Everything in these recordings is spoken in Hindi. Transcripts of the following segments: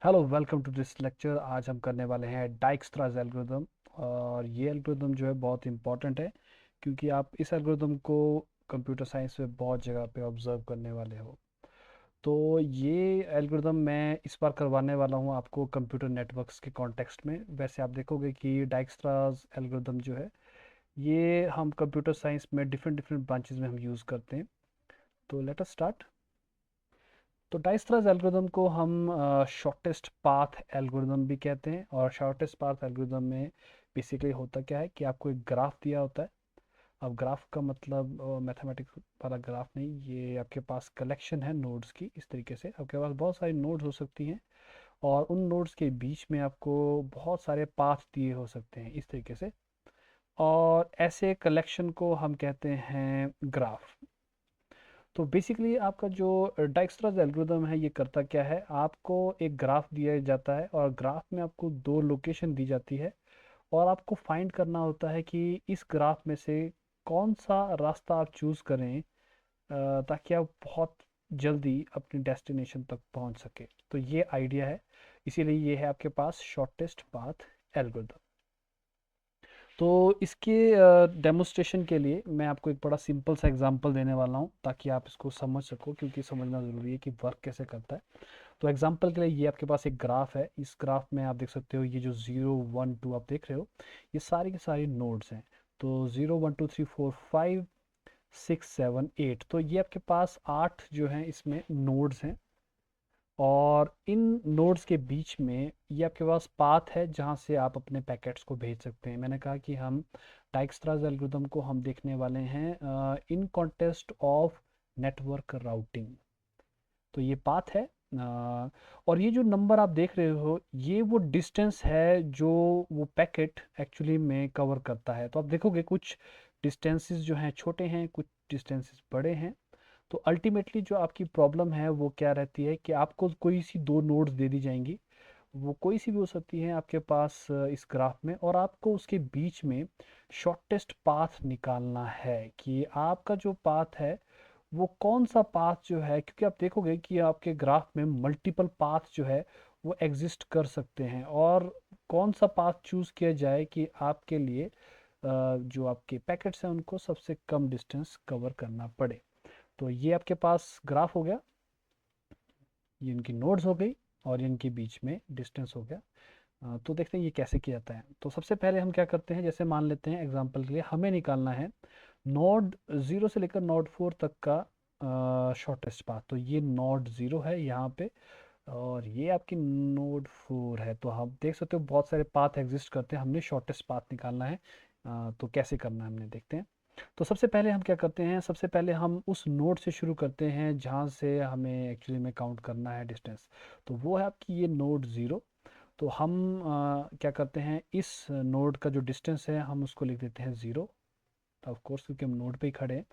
Hello, welcome to this lecture. आज हम करने वाले हैं डाइक्स्ट्राज एल्गोरिदम। और ये एल्गोरिदम जो है बहुत इंपॉर्टेंट है, क्योंकि आप इस एल्गोरिदम को कंप्यूटर साइंस में बहुत जगह पे ऑब्जर्व करने वाले हो। तो ये एल्गोरिदम मैं इस बार करवाने वाला हूँ आपको कंप्यूटर नेटवर्क्स के कॉन्टेक्स्ट में। वैसे आप देखोगे कि डाइक्स्ट्राज एल्गोरिदम जो है ये हम कंप्यूटर साइंस में डिफरेंट डिफरेंट ब्रांचेस में हम यूज़ करते हैं। तो लेट अस स्टार्ट। तो डाइस्ट्राज एल्गोरिदम को हम शॉर्टेस्ट पाथ एल्गोरिदम भी कहते हैं। और शॉर्टेस्ट पाथ एल्गोरिदम में बेसिकली होता क्या है कि आपको एक ग्राफ दिया होता है। अब ग्राफ का मतलब मैथमेटिक्स वाला ग्राफ नहीं, ये आपके पास कलेक्शन है नोड्स की। इस तरीके से आपके पास बहुत सारी नोड्स हो सकती हैं, और उन नोड्स के बीच में आपको बहुत सारे पाथ दिए हो सकते हैं इस तरीके से। और ऐसे कलेक्शन को हम कहते हैं ग्राफ। तो बेसिकली आपका जो डाइक्स्ट्राज एल्गोरिदम है ये करता क्या है, आपको एक ग्राफ दिया जाता है और ग्राफ में आपको दो लोकेशन दी जाती है। और आपको फाइंड करना होता है कि इस ग्राफ में से कौन सा रास्ता आप चूज़ करें, ताकि आप बहुत जल्दी अपनी डेस्टिनेशन तक पहुंच सके। तो ये आइडिया है, इसीलिए ये है आपके पास शॉर्टेस्ट पाथ एल्गोरिदम। तो इसके डेमोन्स्ट्रेशन के लिए मैं आपको एक बड़ा सिंपल सा एग्जांपल देने वाला हूँ, ताकि आप इसको समझ सको, क्योंकि समझना ज़रूरी है कि वर्क कैसे करता है। तो एग्जांपल के लिए ये आपके पास एक ग्राफ है। इस ग्राफ में आप देख सकते हो ये जो 0 1 2 आप देख रहे हो, ये सारी की सारी नोड्स हैं। तो 0 1 2 3 4 5 6 7 8, तो ये आपके पास 8 जो हैं इसमें नोड्स हैं। और इन नोड्स के बीच में ये आपके पास पाथ है जहाँ से आप अपने पैकेट्स को भेज सकते हैं। मैंने कहा कि हम डाइक्स्ट्राज एल्गोरिदम को हम देखने वाले हैं in context of network routing. तो ये पाथ है। और ये जो नंबर आप देख रहे हो ये वो डिस्टेंस है जो वो पैकेट एक्चुअली में कवर करता है। तो आप देखोगे कुछ डिस्टेंसेस जो हैं छोटे हैं, कुछ डिस्टेंसेस बड़े हैं। तो अल्टीमेटली जो आपकी प्रॉब्लम है वो क्या रहती है कि आपको कोई सी दो नोड्स दे दी जाएंगी, वो कोई सी भी हो सकती है आपके पास इस ग्राफ में, और आपको उसके बीच में शॉर्टेस्ट पाथ निकालना है कि आपका जो पाथ है वो कौन सा पाथ जो है। क्योंकि आप देखोगे कि आपके ग्राफ में मल्टीपल पाथ जो है वो एग्जिस्ट कर सकते हैं, और कौन सा पाथ चूज़ किया जाए कि आपके लिए जो आपके पैकेट्स हैं उनको सबसे कम डिस्टेंस कवर करना पड़े। तो ये आपके पास ग्राफ हो गया, ये इनकी नोड्स हो गई, और इनके बीच में डिस्टेंस हो गया। तो देखते हैं ये कैसे किया जाता है। तो सबसे पहले हम क्या करते हैं, जैसे मान लेते हैं एग्जांपल के लिए हमें निकालना है नोड 0 से लेकर नोड 4 तक का शॉर्टेस्ट पाथ। तो ये नोड 0 है यहाँ पे, और ये आपकी नोड 4 है। तो हम देख सकते हो बहुत सारे पाथ एग्जिस्ट करते हैं, हमने शॉर्टेस्ट पाथ निकालना है। तो कैसे करना है हमने देखते हैं। तो सबसे पहले हम क्या करते हैं, सबसे पहले हम उस नोड से शुरू करते हैं जहाँ से हमें एक्चुअली में काउंट करना है डिस्टेंस। तो वो है आपकी ये नोड 0। तो हम क्या करते हैं, इस नोड का जो डिस्टेंस है हम उसको लिख देते हैं 0, ऑफ कोर्स क्योंकि हम नोड पे ही खड़े हैं।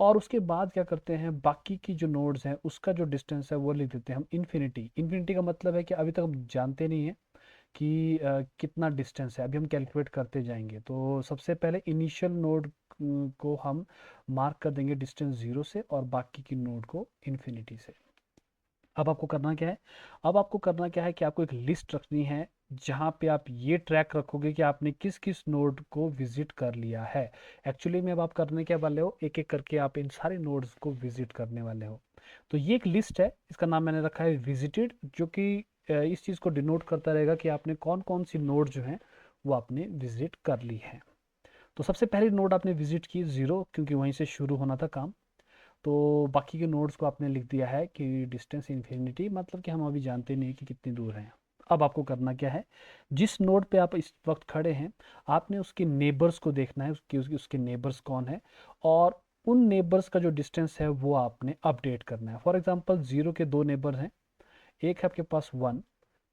और उसके बाद क्या करते हैं, बाकी की जो नोड्स हैं उसका जो डिस्टेंस है वो लिख देते हैं हम इन्फिनिटी। इन्फिनिटी का मतलब है कि अभी तक हम जानते नहीं हैं कि कितना डिस्टेंस है, अभी हम कैलकुलेट करते जाएंगे। तो सबसे पहले इनिशियल नोड को हम मार्क कर देंगे डिस्टेंस 0 से, और बाकी की नोड को इन्फिनिटी से। अब आपको करना क्या है, अब आपको करना क्या है कि आपको एक लिस्ट रखनी है जहाँ पे आप ये ट्रैक रखोगे कि आपने किस किस नोड को विजिट कर लिया है। एक्चुअली में अब आप करने क्या वाले हो, एक एक करके आप इन सारे नोड्स को विजिट करने वाले हो। तो ये एक लिस्ट है, इसका नाम मैंने रखा है विजिटेड, जो कि इस चीज़ को डिनोट करता रहेगा कि आपने कौन कौन सी नोड जो हैं वो आपने विजिट कर ली है। तो सबसे पहली नोड आपने विजिट की 0, क्योंकि वहीं से शुरू होना था काम। तो बाकी के नोड्स को आपने लिख दिया है कि डिस्टेंस इन्फिनिटी, मतलब कि हम अभी जानते नहीं कि कितनी दूर हैं। अब आपको करना क्या है, जिस नोड पे आप इस वक्त खड़े हैं आपने उसके नेबर्स को देखना है, उसके नेबर्स कौन है, और उन नेबर्स का जो डिस्टेंस है वो आपने अपडेट करना है। फॉर एग्जांपल 0 के दो नेबर हैं, एक है आपके पास 1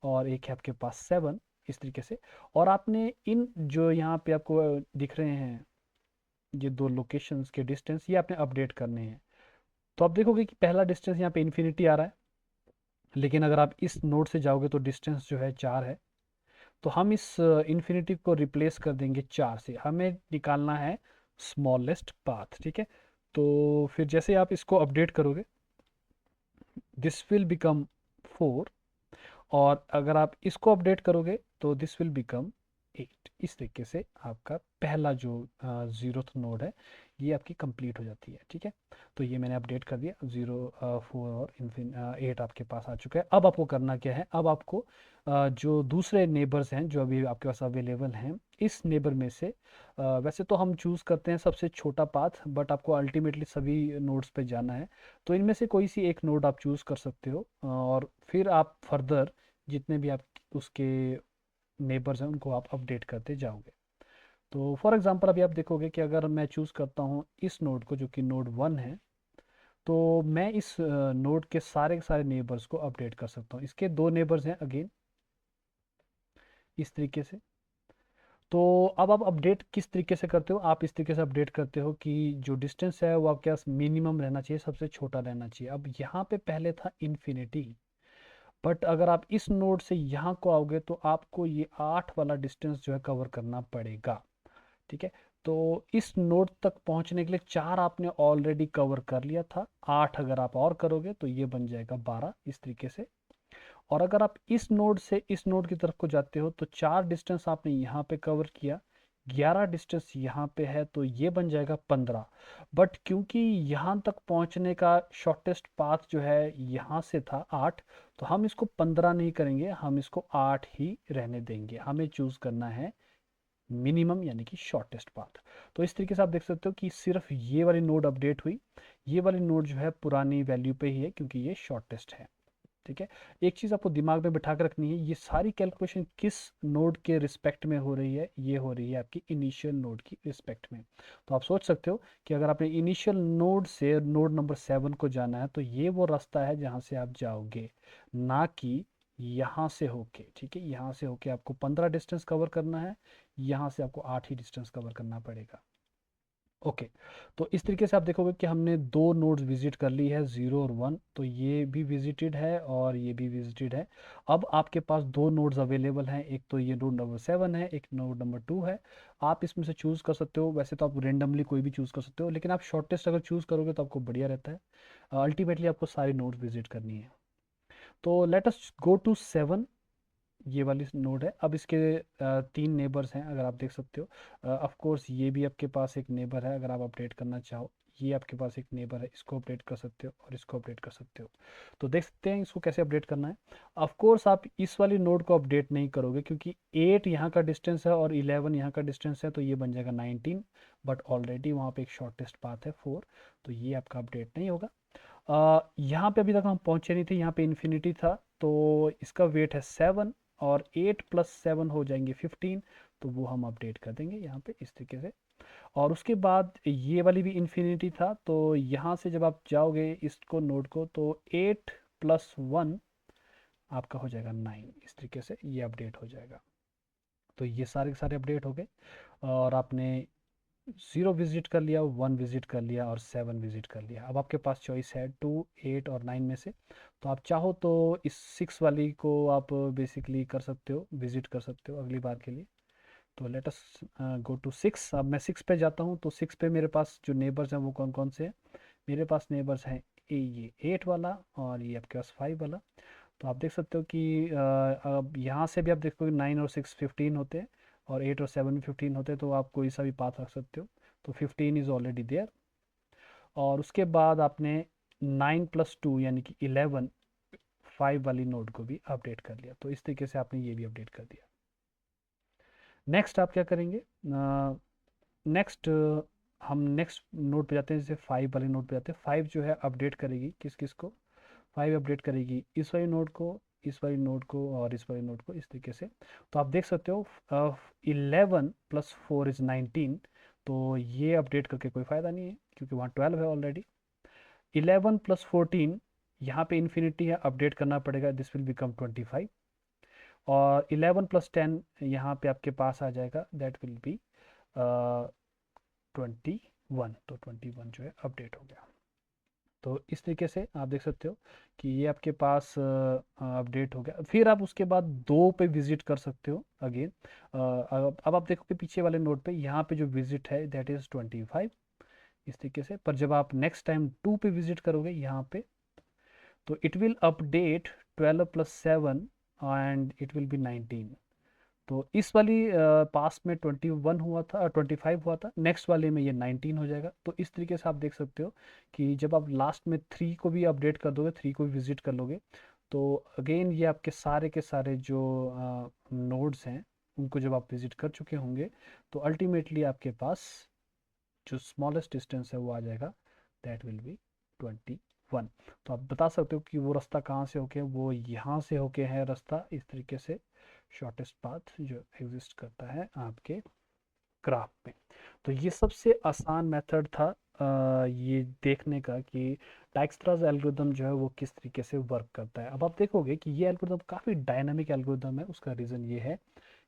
और एक है आपके पास 7, इस तरीके से। और आपने इन जो यहाँ पे आपको दिख रहे हैं ये दो लोकेशंस के डिस्टेंस ये आपने अपडेट करने हैं। तो आप देखोगे कि पहला डिस्टेंस यहाँ पे इन्फिनिटी आ रहा है, लेकिन अगर आप इस नोड से जाओगे तो डिस्टेंस जो है 4 है। तो हम इस इन्फिनिटी को रिप्लेस कर देंगे 4 से, हमें निकालना है स्मॉलेस्ट पाथ। ठीक है, तो फिर जैसे आप इसको अपडेट करोगे दिस विल बिकम 4, और अगर आप इसको अपडेट करोगे तो दिस विल बिकम 8। इस तरीके से आपका पहला जो 0th नोड है ये आपकी कंप्लीट हो जाती है। ठीक है, तो ये मैंने अपडेट कर दिया, 0 4 और 8 आपके पास आ चुका है। अब आपको करना क्या है, अब आपको जो दूसरे नेबर्स हैं जो अभी आपके पास अवेलेबल हैं, इस नेबर में से वैसे तो हम चूज़ करते हैं सबसे छोटा पाथ, बट आपको अल्टीमेटली सभी नोड्स पे जाना है, तो इनमें से कोई सी एक नोड आप चूज़ कर सकते हो और फिर आप फर्दर जितने भी आप उसके नेबर्स हैं उनको आप अपडेट करते जाओगे। तो फॉर एग्जांपल अभी आप देखोगे कि अगर मैं चूज़ करता हूँ इस नोड को जो कि नोड 1 है, तो मैं इस नोड के सारे नेबर्स को अपडेट कर सकता हूँ। इसके दो नेबर्स हैं अगेन, इस तरीके से। तो अब आप अपडेट किस तरीके से करते हो, आप इस तरीके से अपडेट करते हो कि जो डिस्टेंस है वो आपके पास मिनिमम रहना चाहिए, सबसे छोटा रहना चाहिए। अब यहाँ पे पहले था इन्फिनिटी, बट अगर आप इस नोड से यहाँ को आओगे तो आपको ये 8 वाला डिस्टेंस जो है कवर करना पड़ेगा। ठीक है, तो इस नोड तक पहुंचने के लिए 4 आपने ऑलरेडी कवर कर लिया था, 8 अगर आप और करोगे तो ये बन जाएगा 12, इस तरीके से। और अगर आप इस नोड से इस नोड की तरफ को जाते हो तो 4 डिस्टेंस आपने यहाँ पे कवर किया, 11 डिस्टेंस यहाँ पे है, तो ये बन जाएगा 15। बट क्योंकि यहाँ तक पहुँचने का शॉर्टेस्ट पाथ जो है यहाँ से था 8, तो हम इसको 15 नहीं करेंगे, हम इसको 8 ही रहने देंगे। हमें चूज़ करना है मिनिमम यानी कि शॉर्टेस्ट पाथ। तो इस तरीके से आप देख सकते हो कि सिर्फ ये वाली नोड अपडेट हुई, ये वाली नोड जो है पुरानी वैल्यू पे ही है क्योंकि ये शॉर्टेस्ट है। ठीक है, एक चीज़ आपको दिमाग में बिठा कर रखनी है, ये सारी कैलकुलेशन किस नोड के रिस्पेक्ट में हो रही है, ये हो रही है आपकी इनिशियल नोड की रिस्पेक्ट में। तो आप सोच सकते हो कि अगर आपने इनिशियल नोड से नोड नंबर 7 को जाना है तो ये वो रास्ता है जहाँ से आप जाओगे, ना कि यहाँ से होके। ठीक है, यहाँ से होके आपको 15 डिस्टेंस कवर करना है, यहाँ से आपको 8 ही डिस्टेंस कवर करना पड़ेगा। ओके, तो इस तरीके से आप देखोगे कि हमने दो नोड्स विजिट कर ली है, 0 और 1, तो ये भी विजिटेड है और ये भी विजिटेड है। अब आपके पास दो नोड्स अवेलेबल हैं, एक तो ये नोड नंबर 7 है, एक नोड नंबर 2 है। आप इसमें से चूज़ कर सकते हो, वैसे तो आप रेंडमली कोई भी चूज़ कर सकते हो, लेकिन आप शॉर्टेस्ट अगर चूज़ करोगे तो आपको बढ़िया रहता है। अल्टीमेटली आपको सारी नोड्स विजिट करनी है। तो लेट अस गो टू 7, ये वाली नोड है। अब इसके 3 नेबर्स हैं अगर आप देख सकते हो। ऑफ कोर्स ये भी आपके पास एक नेबर है, अगर आप अपडेट करना चाहो ये आपके पास एक नेबर है, इसको अपडेट कर सकते हो और इसको अपडेट कर सकते हो। तो देख सकते हैं इसको कैसे अपडेट करना है। ऑफ कोर्स आप इस वाली नोड को अपडेट नहीं करोगे क्योंकि 8 यहाँ का डिस्टेंस है और 11 यहाँ का डिस्टेंस है, तो ये बन जाएगा 19, बट ऑलरेडी वहाँ पे एक शॉर्टेस्ट पाथ है 4, तो ये आपका अपडेट नहीं होगा। यहाँ पे अभी तक हम पहुँचे नहीं थे, यहाँ पे इन्फिनिटी था, तो इसका वेट है 7 और 8 + 7 हो जाएंगे 15, तो वो हम अपडेट कर देंगे यहाँ पे इस तरीके से। और उसके बाद ये वाली भी इन्फिनिटी था, तो यहाँ से जब आप जाओगे इसको नोड को तो 8 + 1 आपका हो जाएगा 9, इस तरीके से ये अपडेट हो जाएगा। तो ये सारे के सारे अपडेट हो गए और आपने 0 विजिट कर लिया, 1 विजिट कर लिया और 7 विजिट कर लिया। अब आपके पास चॉइस है 2 8 और 9 में से, तो आप चाहो तो इस 6 वाली को आप बेसिकली कर सकते हो, विजिट कर सकते हो अगली बार के लिए। तो लेट अस गो टू 6। अब मैं 6 पे जाता हूँ, तो 6 पे मेरे पास जो नेबर्स हैं वो कौन कौन से हैं। मेरे पास नेबर्स हैं ये 8 वाला और ये आपके पास 5 वाला। तो आप देख सकते हो कि अब यहाँ से भी आप देखोगे 9 और 6 15 होते हैं और 8 और 7 भी 15 होते हैं, तो आप कोई सा भी पाथ रख सकते हो। तो 15 इज़ ऑलरेडी देयर। और उसके बाद आपने 9 + 2 यानी कि 11 5 वाली नोड को भी अपडेट कर लिया, तो इस तरीके से आपने ये भी अपडेट कर दिया। नेक्स्ट आप क्या करेंगे, नेक्स्ट हम नेक्स्ट नोड पे जाते हैं, जैसे 5 वाले नोड पे जाते हैं। 5 जो है अपडेट करेगी किस किस को, 5 अपडेट करेगी इस वाली नोड को, इस वाली नोड को और इस वाली नोड को, इस तरीके से। तो आप देख सकते हो 11 + 4 इज़ 19, तो ये अपडेट करके कोई फ़ायदा नहीं है क्योंकि वहाँ 12 है ऑलरेडी। 11 + 14 यहाँ पे इन्फिनिटी है, अपडेट करना पड़ेगा, दिस विल बिकम 25। और 11 + 10 यहाँ पे आपके पास आ जाएगा, दैट विल बी 21, तो 21 जो है अपडेट हो गया। तो इस तरीके से आप देख सकते हो कि ये आपके पास अपडेट हो गया। फिर आप उसके बाद 2 पे विजिट कर सकते हो अगेन। अब आप देखोगे पीछे वाले नोड पे यहाँ पे जो विजिट है दैट इज़ 25, इस तरीके से। पर जब आप नेक्स्ट टाइम 2 पे विजिट करोगे यहाँ पे, तो it will update 12 + 7 and it will be 19। तो इस वाली पास में 21 हुआ था, 25 हुआ था, नेक्स्ट वाले में ये 19 हो जाएगा। तो इस तरीके से आप देख सकते हो कि जब आप लास्ट में 3 को भी अपडेट कर दोगे, 3 को भी विजिट कर लोगे, तो अगेन ये आपके सारे के सारे जो नोड्स हैं उनको जब आप विजिट कर चुके होंगे, तो अल्टीमेटली आपके पास जो स्मॉलेस्ट डिस्टेंस है वो आ जाएगा, दैट विल बी 21। तो आप बता सकते हो कि वो रास्ता कहाँ से होके, वो यहाँ से होके है रास्ता। इस तरीके से शॉर्टेस्ट पाथ जो एग्जिस्ट करता है आपके ग्राफ में। तो ये सबसे आसान मेथड था ये देखने का कि डाइक्स्ट्रास एल्गोरिदम जो है वो किस तरीके से वर्क करता है। अब आप देखोगे कि ये एल्गोरिदम काफ़ी डायनामिक एल्गोरिदम है। उसका रीज़न ये है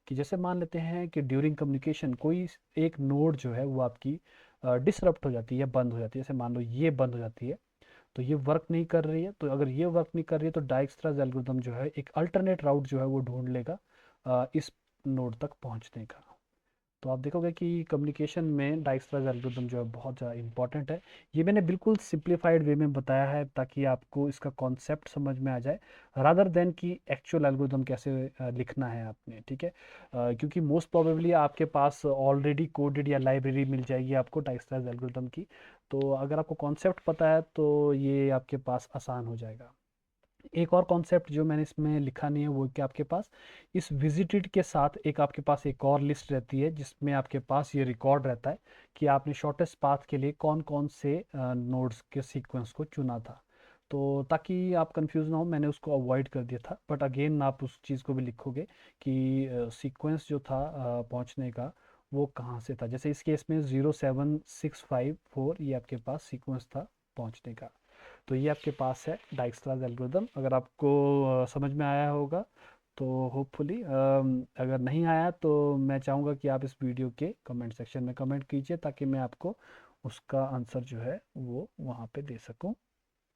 कि जैसे मान लेते हैं कि ड्यूरिंग कम्युनिकेशन कोई एक नोड जो है वो आपकी डिसरप्ट हो जाती है, बंद हो जाती है। जैसे मान लो ये बंद हो जाती है, तो ये वर्क नहीं कर रही है। तो अगर ये वर्क नहीं कर रही है तो डाइक्स्ट्रास एल्गोरिदम जो है एक अल्टरनेट राउट जो है वो ढूंढ लेगा इस नोड तक पहुंचने का। तो आप देखोगे कि कम्युनिकेशन में डाइक्स्ट्रास एल्गोरिदम जो है बहुत ज़्यादा इंपॉर्टेंट है। ये मैंने बिल्कुल सिंप्लीफाइड वे में बताया है ताकि आपको इसका कॉन्सेप्ट समझ में आ जाए, रादर देन कि एक्चुअल एल्गोरिदम कैसे लिखना है आपने, ठीक है। क्योंकि मोस्ट प्रोबेबली आपके पास ऑलरेडी कोडेड या लाइब्रेरी मिल जाएगी आपको डाइक्स्ट्रास एल्गोरिदम की। तो अगर आपको कॉन्सेप्ट पता है तो ये आपके पास आसान हो जाएगा। एक और कॉन्सेप्ट जो मैंने इसमें लिखा नहीं है वो कि आपके पास इस विजिटेड के साथ एक आपके पास एक और लिस्ट रहती है जिसमें आपके पास ये रिकॉर्ड रहता है कि आपने शॉर्टेस्ट पाथ के लिए कौन कौन से नोड्स के सीक्वेंस को चुना था। तो ताकि आप कंफ्यूज ना हो, मैंने उसको अवॉइड कर दिया था, बट अगेन आप उस चीज़ को भी लिखोगे कि सीक्वेंस जो था पहुंचने का वो कहाँ से था। जैसे इस केस में 07654 ये आपके पास सीक्वेंस था पहुंचने का। तो ये आपके पास है डाइक्स्ट्रास एल्गोरिदम। अगर आपको समझ में आया होगा तो होपफुली, अगर नहीं आया तो मैं चाहूँगा कि आप इस वीडियो के कमेंट सेक्शन में कमेंट कीजिए ताकि मैं आपको उसका आंसर जो है वो वहाँ पे दे सकूँ।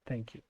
Thank you.